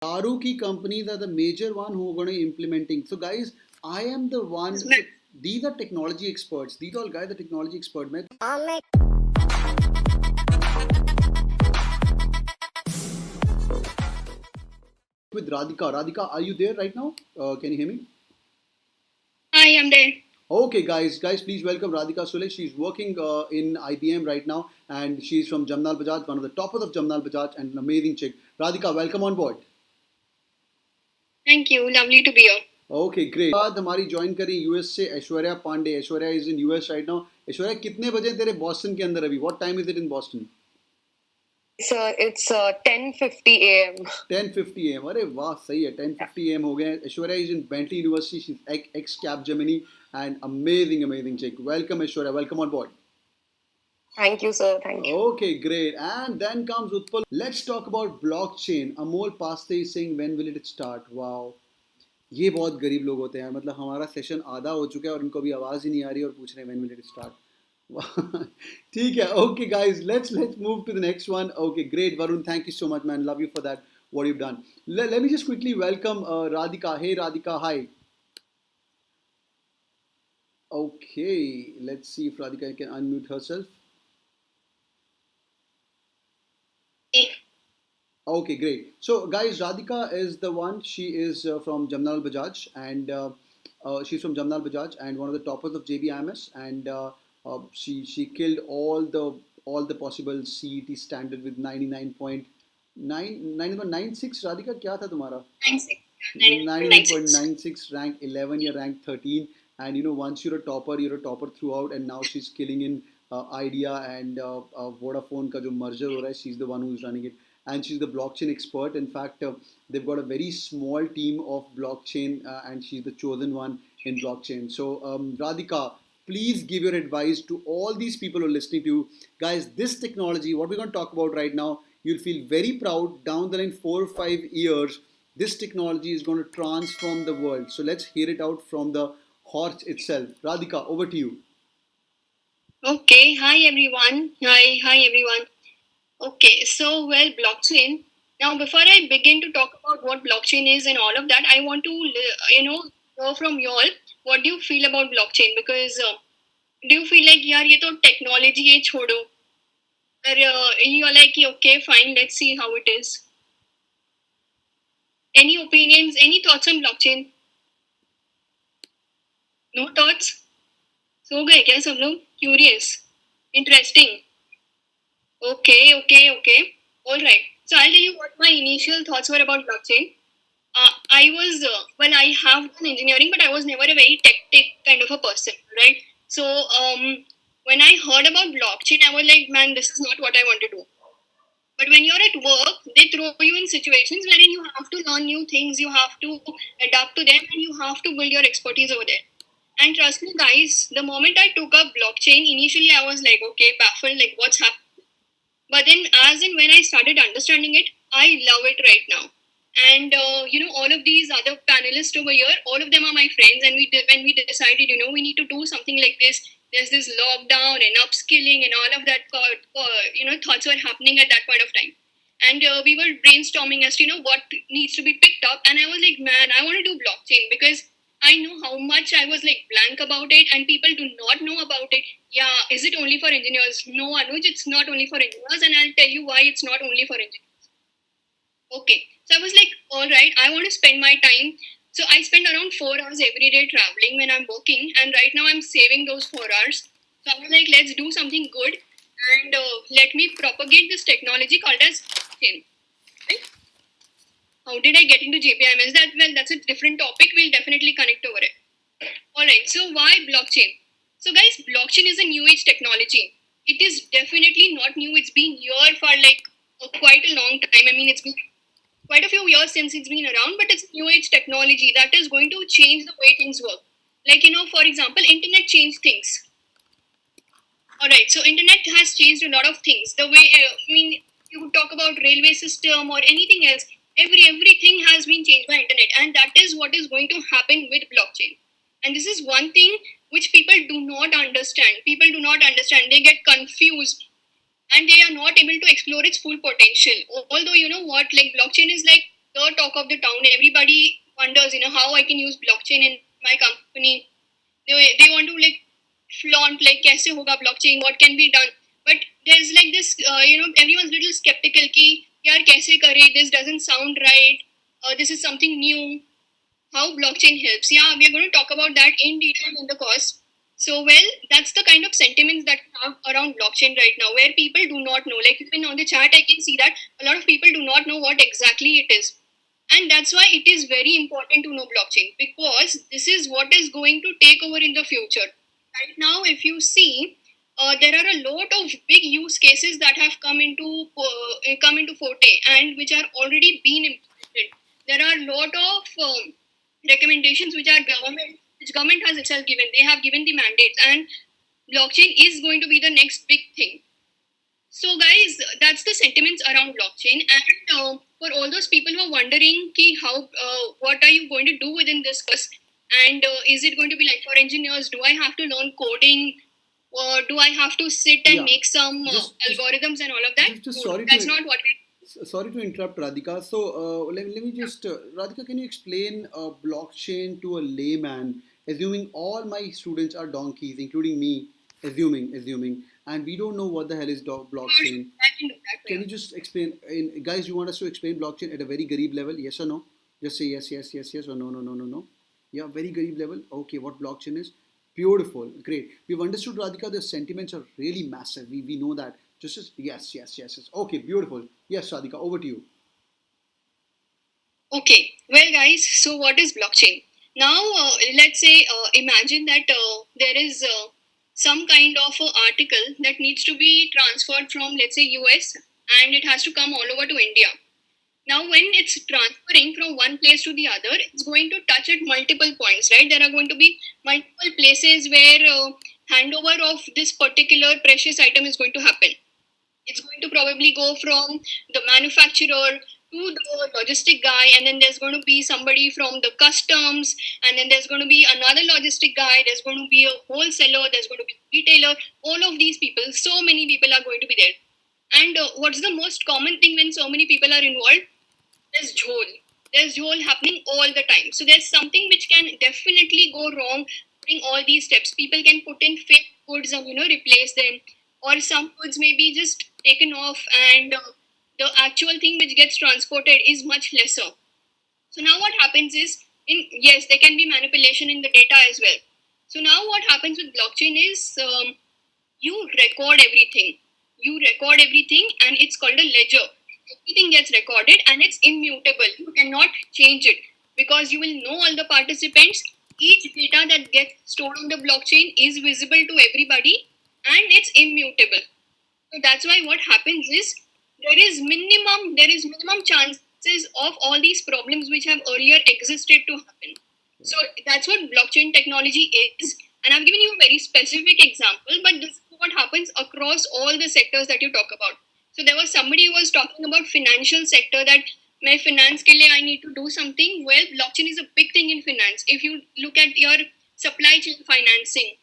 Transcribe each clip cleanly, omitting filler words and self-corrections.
Daruki companies are the major one who are going to implementing. So guys, I am the one. So these are technology experts. These all guys are technology expert. With Radhika. Radhika, are you there right now? Can you hear me? Hi, I'm there. Okay, guys, please welcome Radhika Sule. She's working in IBM right now, and she's from Jamnal Bajaj, one of the toppers of Jamnal Bajaj, and an amazing chick. Radhika, welcome on board. Thank you. Lovely to be here. Okay, great. बाद हमारी join करी US से Aishwarya Pandey. Aishwarya is in US right now. Aishwarya कितने बजे तेरे Boston के अंदर अभी? What time is it in Boston? Sir, it's 10:50 a.m. 10:50 a.m. अरे वाह, सही है. 10:50 a.m. हो गए. Aishwarya is in Bentley university. She is x cap Gemini and amazing chick. Welcome Aishwarya, welcome on board. Thank you, sir. Thank you. Okay, great. And then comes Utpal. Let's talk about blockchain. Amol Paste is saying when will it start? Wow. ये बहुत गरीब लोग होते हैं. मतलब हमारा session आधा हो चुका है और इनको भी आवाज़ ही नहीं आ रही और पूछ रहे हैं when will it start. ठीक है. Okay guys, let's move to the next one. Okay, great Varun, thank you so much man. Love you for that. What you've done. Let me just quickly welcome Radhika. Hey Radhika, hi. Okay, let's see if Radhika can unmute herself. Okay, great. So, guys, Radhika is the one. She is from Jamnal Bajaj, and she's from Jamnal Bajaj, and one of the toppers of JBIMS, and she killed all the possible CET standard with 99.96. Radhika, क्या था तुम्हारा? 99.96, rank 11 या rank 13. And you know, once you're a topper throughout, and now she's killing in Idea and Vodafone का जो merger हो रहा है, she's the one who's running it. And she's the blockchain expert. In fact, they've got a very small team of blockchain, and she's the chosen one in blockchain. So, Radhika, please give your advice to all these people who are listening to you. Guys, this technology, what we're going to talk about right now, you'll feel very proud down the line 4 or 5 years. This technology is going to transform the world. So let's hear it out from the horse itself. Radhika, over to you. Okay. Hi, everyone. Hi, everyone. Okay. So, well, blockchain. Now, before I begin to talk about what blockchain is and all of that, I want to, know from you all, what do you feel about blockchain? Because do you feel like, yaar, ye to technology hai, chodo? Or you're like, okay, fine, let's see how it is. Any opinions, any thoughts on blockchain? No thoughts? सो गए क्या सब लोग? Curious, interesting. Okay. All right. So I'll tell you what my initial thoughts were about blockchain. I was I have done engineering, but I was never a very tech kind of a person, right? So when I heard about blockchain, I was like, man, this is not what I want to do. But when you're at work, they throw you in situations wherein you have to learn new things, you have to adapt to them, and you have to build your expertise over there. And trust me, guys, the moment I took up blockchain, initially I was like, okay, baffled, like what's happening? But then, as in when I started understanding it, I love it right now. And all of these other panelists over here, all of them are my friends, and when we decided, we need to do something like this. There's this lockdown and upskilling and all of that. Thoughts were happening at that point of time, and we were brainstorming as to what needs to be picked up. And I was like, man, I want to do blockchain because I know how much I was like blank about it, and people do not know about it. Yeah, is it only for engineers? No, Anuj, it's not only for engineers, and I'll tell you why it's not only for engineers. Okay, so I was like, all right, I want to spend my time. So I spend around 4 hours every day traveling when I'm working, and right now I'm saving those 4 hours. So I was like, let's do something good, and let me propagate this technology called as blockchain. Right? How did I get into JPIMS? That's a different topic. We'll definitely connect over it. Alright, so why blockchain? So guys, blockchain is a new age technology. It is definitely not new. It's been here for like quite a long time. I mean, it's been quite a few years since it's been around, but it's new age technology that is going to change the way things work. Like, for example, internet changed things. Alright, so internet has changed a lot of things. The way, you talk about railway system or anything else, everything has been changed by internet, and that is what is going to happen with blockchain. And this is one thing which people do not understand. People do not understand. They get confused, and they are not able to explore its full potential. Although, you know what, like blockchain is like the talk of the town. Everybody wonders, how I can use blockchain in my company. They want to like flaunt like kaise hoga blockchain, what can be done. But there's like this, everyone's little skeptical ki yaar kaise kare, this doesn't sound right. This is something new. How blockchain helps. Yeah, we are going to talk about that in detail in the course. So, well, that's the kind of sentiments that we have around blockchain right now, where people do not know. Like even on the chat, I can see that a lot of people do not know what exactly it is. And that's why it is very important to know blockchain, because this is what is going to take over in the future. Right now, if you see, there are a lot of big use cases that have come into forte and which are already being implemented. There are a lot of recommendations which government has itself given. They have given the mandates, and blockchain is going to be the next big thing. So, guys, that's the sentiments around blockchain. And for all those people who are wondering, ki how, what are you going to do within this course? And is it going to be like for engineers? Do I have to learn coding? Or do I have to sit and Yeah. make some Just algorithms and all of that? just No, sorry that's to not what we. sorry to interrupt, Radhika. So let me just Radhika, can you explain blockchain to a layman? Assuming all my students are donkeys, including me, assuming, and we don't know what the hell is blockchain. I can do that for Can you. you just explain, guys? You want us to explain blockchain at a very garib level? Yes or no? Just say yes, yes, yes, yes, or no, no, no, no, no. Yeah, very garib level. Okay, what blockchain is? Beautiful, great. We've understood, Radhika. The sentiments are really massive. We know that. Just as yes, yes, yes, yes. Okay, beautiful. Yes, Radhika, over to you. Okay, well, guys, so what is blockchain? Now, let's say, imagine that there is some kind of article that needs to be transferred from, let's say, US, and it has to come all over to India. Now, when it's transferring from one place to the other, it's going to touch at multiple points, right? There are going to be multiple places where handover of this particular precious item is going to happen. It's going to probably go from the manufacturer to the logistic guy, and then there's going to be somebody from the customs, and then there's going to be another logistic guy, there's going to be a wholesaler, there's going to be a retailer. All of these people, so many people are going to be there. And what's the most common thing when so many people are involved? There's jhol. There's jhol happening all the time. So there's something which can definitely go wrong during all these steps. People can put in fake goods and replace them, or some goods may be just taken off, and the actual thing which gets transported is much lesser. So now what happens is, yes, there can be manipulation in the data as well. So now what happens with blockchain is you record everything. You record everything, and it's called a ledger. Everything gets recorded, and it's immutable. You cannot change it, because you will know all the participants. Each data that gets stored on the blockchain is visible to everybody, and it's immutable. So that's why what happens is there is minimum chances of all these problems which have earlier existed to happen. So that's what blockchain technology is. And I've given you a very specific example, but this is what happens across all the sectors that you talk about. So there was somebody who was talking about financial sector, that my finance ke liye I need to do something. Well, blockchain is a big thing in finance. If you look at your supply chain financing,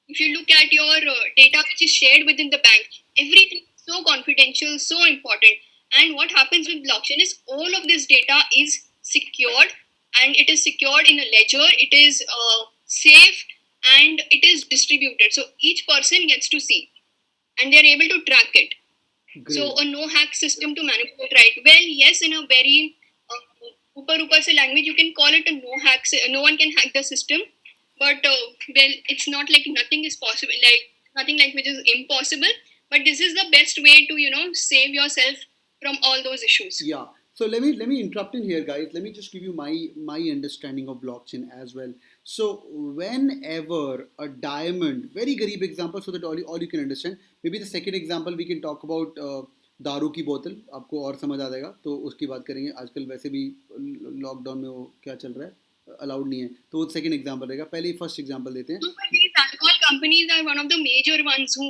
if you look at your data which is shared within the bank, everything is so confidential, so important. And what happens with blockchain is all of this data is secured, and it is secured in a ledger. It is safe, and it is distributed. So each person gets to see, and they are able to track it. Great. So a no hack system to manipulate, right? Well, yes, in a very upper se language, you can call it a no hack. No one can hack the system, but well, it's not like nothing is possible, like nothing like which is impossible. But this is the best way to save yourself from all those issues. Yeah. So let me interrupt in here, guys. Let me just give you my understanding of blockchain as well. So whenever a diamond, very garib example, so that all you can understand. Maybe the second example we can talk about दारू की बोतल, आपको और समझ आ जाएगा, तो उसकी बात करेंगे. आजकल वैसे भी लॉकडाउन में वो क्या चल रहा है, अलाउड नहीं है, तो वो सेकंड एग्जांपल रहेगा. पहले फर्स्ट एग्जांपल देते हैं. No, but these alcohol companies are one of the major ones who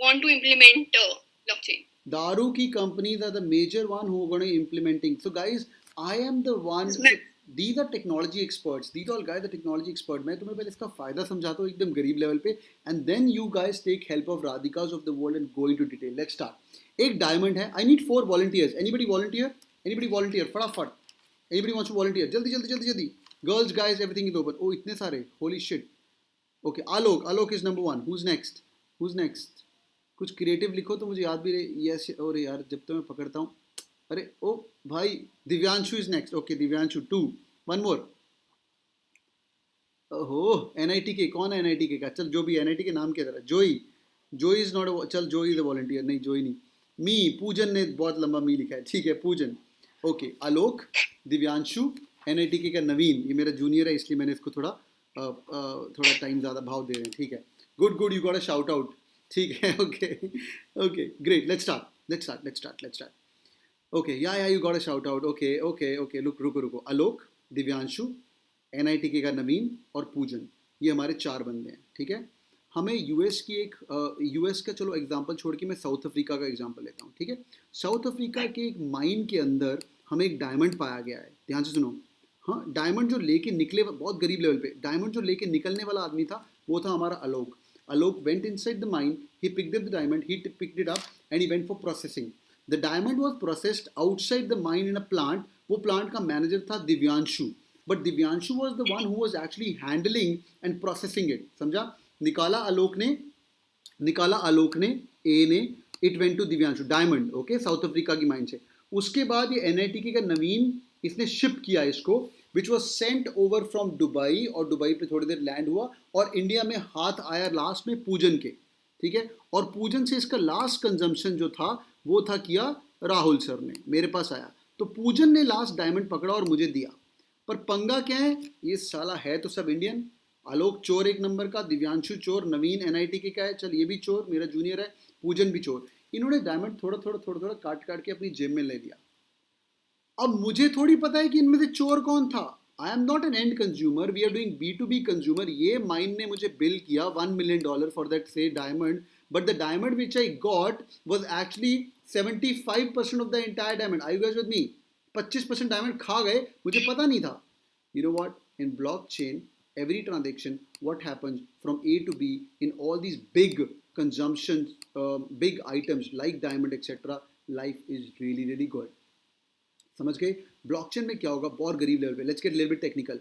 want to implement blockchain. दारू की companies are the major one who are going to implementing. So guys, I am the one. Yes, These are technology experts. These all guys are technology expert. मैं तुम्हें पहले इसका फायदा समझाता हूँ एकदम गरीब लेवल पे, and then you guys take help of Radhikas of the world and go into detail. Let's start. एक diamond है. I need 4 volunteers. Anybody volunteer? Anybody volunteer? फटाफट. Anybody wants to volunteer? जल्दी जल्दी जल्दी जल्दी. Girls, guys, everything is open. Oh, इतने सारे. Holy shit. Okay, Alok is number one. Who's next? Who's next? कुछ क्रिएटिव लिखो तो मुझे याद भी रहे. यस, अरे यार जब तो मैं पकड़ता हूँ. अरे ओ भाई, Divyanshu is next. Okay, Divyanshu 2. One more. ओहो, एनआईटी के. कौन है एनआईटी के का? चल जो भी एनआईटी के नाम के तरह. जोई. जोई इज नॉट. चल जोई इज अ वॉलंटियर. नहीं, जोई नहीं. मी. पूजन ने बहुत लंबा मी लिखा है. ठीक है, पूजन. ओके, आलोक, दिव्यांशु, एनआईटी के का नवीन. ये मेरा जूनियर है इसलिए मैंने इसको थोड़ा टाइम ज़्यादा भाव दे रहे हैं. ठीक है, good, you got a shout out. ठीक है, okay, great. Let's start. Okay, yeah you got a shout out. Okay, रुको. आलोक, दिव्यांशु, एनआईटी के का नवीन और पूजन, ये हमारे 4 बंदे हैं. ठीक है, हमें यूएस का चलो एग्जांपल छोड़ के मैं साउथ अफ्रीका का एग्जांपल लेता हूँ. ठीक है, साउथ अफ्रीका के एक माइन के अंदर हमें एक डायमंड पाया गया है. ध्यान से सुनो. हाँ, डायमंड जो लेके निकले, बहुत गरीब लेवल पे डायमंड जो लेके निकलने वाला आदमी था वो था हमारा आलोक. Alok went inside the mine, he picked up the diamond, he picked it up and he went for processing. The diamond was processed outside the mine in a plant. वो plant का manager था Divyanshu. But Divyanshu was the one who was actually handling and processing it. समझा? निकाला आलोक ने, A ने, it went to Divyanshu. Diamond, okay, south Africa की mine से. उसके बाद ये NIT का नवीन इसने शिप किया इसको, which was sent over from Dubai, और दुबई पे थोड़ी देर लैंड हुआ और इंडिया में हाथ आया लास्ट में पूजन के. ठीक है, और पूजन से इसका लास्ट कंजम्पशन जो था वो था किया राहुल सर ने, मेरे पास आया. तो पूजन ने लास्ट डायमंड पकड़ा और मुझे दिया. पर पंगा क्या है, ये साला है तो सब इंडियन. आलोक चोर 1 नंबर का, दिव्यांशु चोर, नवीन NIT के का है, चल ये भी चोर, मेरा जूनियर है, पूजन भी चोर. इन्होंने डायमंड थोड़ा काट के अपनी जेब में ले लिया. अब मुझे थोड़ी पता है कि इनमें से चोर कौन था. I am not an end consumer, we are doing B2B कंज्यूमर. ये माइन ने मुझे बिल किया $1 million फॉर दैट से diamond, but the diamond which I got was actually 75% of the entire diamond. I you guys with me? 25% diamond खा गए, मुझे पता नहीं था. You know what, in blockchain every transaction, what happens from A to B in all these big consumptions, big items like diamond etc, life is really good. समझ गए? Blockchain में क्या होगा, बहुत गरीब लेवल पे. Let's get little bit technical.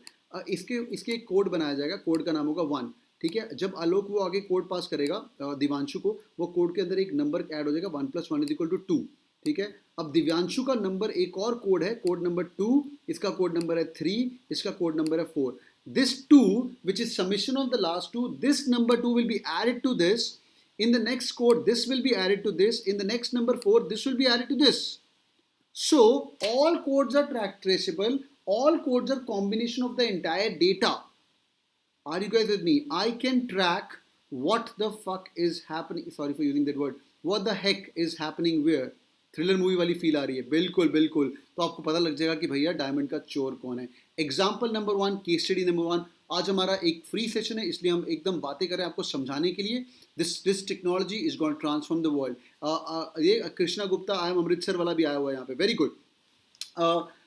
इसके एक कोड बनाया जाएगा, कोड का नाम होगा 1. ठीक है, जब आलोक वो आगे कोड पास करेगा दिव्यांशु को, वो कोड के अंदर एक नंबर ऐड हो जाएगा, 1 + 1 = 2. ठीक है, अब दिव्यांशु का नंबर एक और कोड है, कोड नंबर 2, इसका कोड नंबर है 3, इसका कोड नंबर है 4. This 2, which is summation of the last 2, this number 2 will be added to this. In the next code, this will be added to this. In the next number 4, this will be added to this. So all codes are traceable. All codes are combination of the entire data. Are you guys with me? I can track what the fuck is happening. Sorry for using that word. What the heck is happening where? Thriller movie वाली feel आ रही है. बिल्कुल. तो आपको पता लग जाएगा कि भैया डायमंड का चोर कौन है. Example number 1, case study number 1. आज हमारा एक फ्री सेशन है, इसलिए हम एकदम बातें करें आपको समझाने के लिए. This technology is going to transform the world. ये कृष्णा गुप्ता, आई एम अमृतसर वाला भी आया हुआ है यहाँ पे. Very good.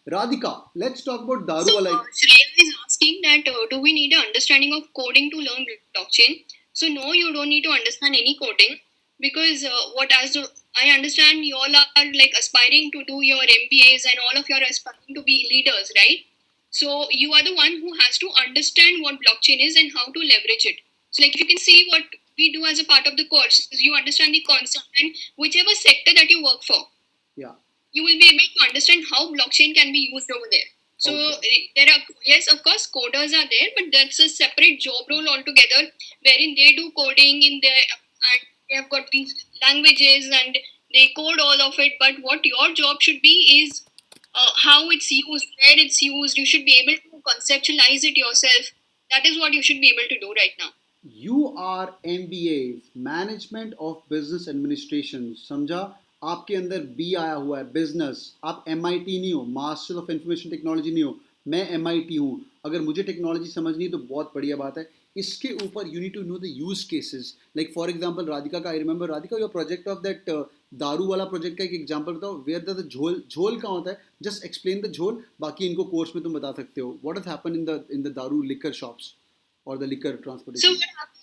Radhika, let's talk about Daru wala. Shreya is asking that do we need an understanding of coding to learn blockchain? So no, you don't need to understand any coding, because I understand you all are like aspiring to do your MBAs and all of you are aspiring to be leaders, right? So you are the one who has to understand what blockchain is and how to leverage it. So like if you can see what we do as a part of the course, you understand the concept, and whichever sector that you work for, yeah, you will be able to understand how blockchain can be used over there. So there are, yes, of course, coders are there, but that's a separate job role altogether, wherein they do coding in there, and they have got these languages and they code all of it. But what your job should be is how it's used, where it's used. You should be able to conceptualize it yourself. That is what you should be able to do right now. You are MBAs, Management of Business Administration. समझा? आपके अंदर B आया हुआ है, business. आप MIT नहीं हो, master of information technology नहीं हो. मैं MIT हूँ. अगर मुझे टेक्नोलॉजी समझनी है तो बहुत बढ़िया बात है. इसके ऊपर you need to know the use cases. Like for example Radhika का, I remember Radhika your project of that दारू वाला प्रोजेक्ट का एक एग्जांपल बताओ. वेयर द झोल कहाँ होता है? जस्ट एक्सप्लेन द झोल. बाकी इनको कोर्स में तुम बता सकते हो. What has happened in the दारू लिकर शॉप्स और the liquor transportation. So what happened?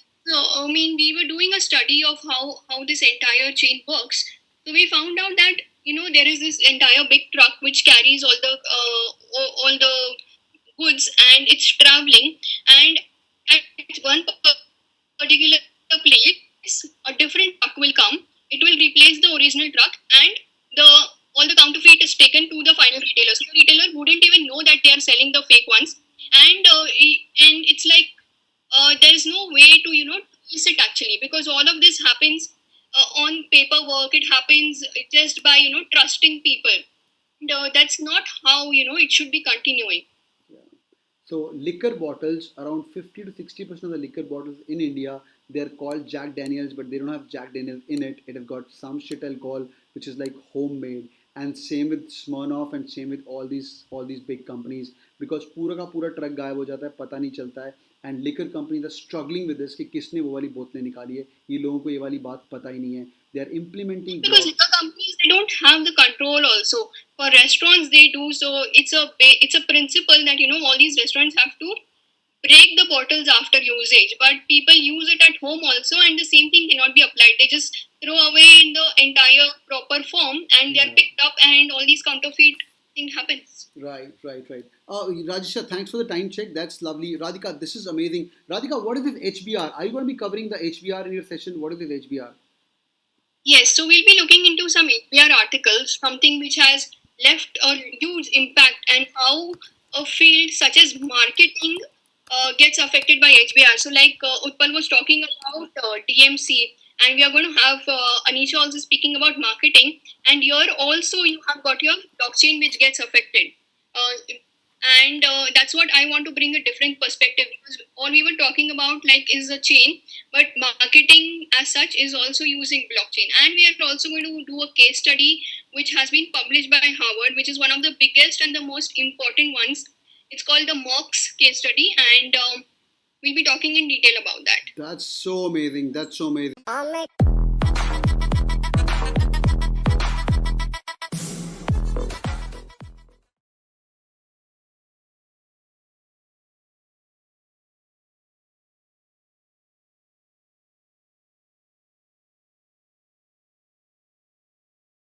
I mean, we were doing a study of how this entire chain works. So we found out that there is this entire big truck which carries all the goods, and it's traveling, and at one particular place a different truck will come. It will replace the original truck, and the all the counterfeit is taken to the final retailer, so the retailer wouldn't even know that they are selling the fake ones. And it's like there's no way to trace it actually, because all of this happens on paperwork. It happens just by trusting people. And, that's not how it should be continuing. Yeah. So liquor bottles, around 50 to 60% of the liquor bottles in India, they're called Jack Daniels, but they don't have Jack Daniels in it. It has got some shit alcohol, which is like homemade. And same with Smirnoff, and same with all these big companies, because पूरा का पूरा truck गायब हो जाता है, पता नहीं चलता है. And liquor companies are struggling with this कि किसने वो वाली बोतलें निकाली है. ये लोगों को ये वाली बात पता ही नहीं है. They are implementing Because liquor companies, they don't have the control also. For restaurants they do. So it's a principle that all these restaurants have to break the bottles after usage, but people use it at home also, and the same thing cannot be applied. They just throw away in the entire proper form, and they are Yeah. picked up, and all these counterfeit thing happens. Right. Rajisha, thanks for the time check. That's lovely. Radhika, this is amazing. Radhika, what is this HBR? Are you going to be covering the HBR in your session? What is this HBR? Yes, so we'll be looking into some HBR articles, something which has left a huge impact, and how a field such as marketing gets affected by HBR. So, like Utpal was talking about DMC, and we are going to have Anisha also speaking about marketing. And here also you have got your blockchain which gets affected. And that's what I want to bring a different perspective, because all we were talking about like is a chain, but marketing as such is also using blockchain. And we are also going to do a case study which has been published by Harvard, which is one of the biggest and the most important ones. It's called the MOX case study, and we'll be talking in detail about that. That's so amazing. That's so amazing.